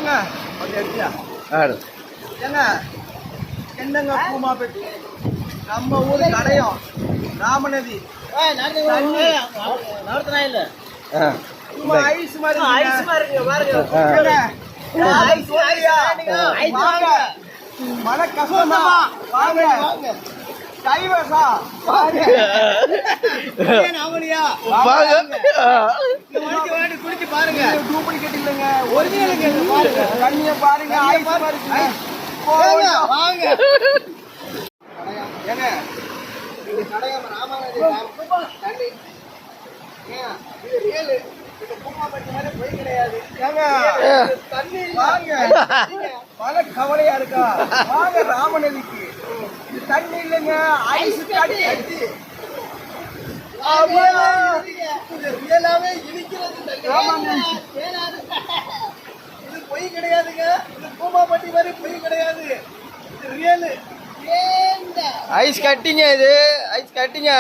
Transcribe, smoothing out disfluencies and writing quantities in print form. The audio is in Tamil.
ஏங்க கொஞ்சம் எடுத்தியா ஏங்க என்னங்க பூமாப்பட்டி நம்ம ஊர் கடையும் ராமநதி ஐஸ் மாதிரி மன கஷ்டமா வாங்க கைவசா குடிச்சு பாருங்க டூப்ளிகேட் இல்லைங்க ஒரிஜினல் பாருங்க தண்ணிய பாருங்க ஐஸ் மாதிரி வாங்க ஏங்க இது கடையம் ராமநதி தண்ணி இது ரியல் இந்த பூமாப்பட்டி மாதிரி போய் கிடையாது தண்ணி வாங்க மன கவலையா இருக்கா வாங்க ராமநதிக்கு இது தண்ணி இல்லைங்க ஐஸ் கட்டி ரியலாவே இனிக்கிறது இது பொய் கிடையாதுங்க இது பூமாப்பட்டி மாதிரி பொய் கிடையாது இது ரியல் ஐஸ் கட்டிங்க இது ஐஸ் கட்டிங்க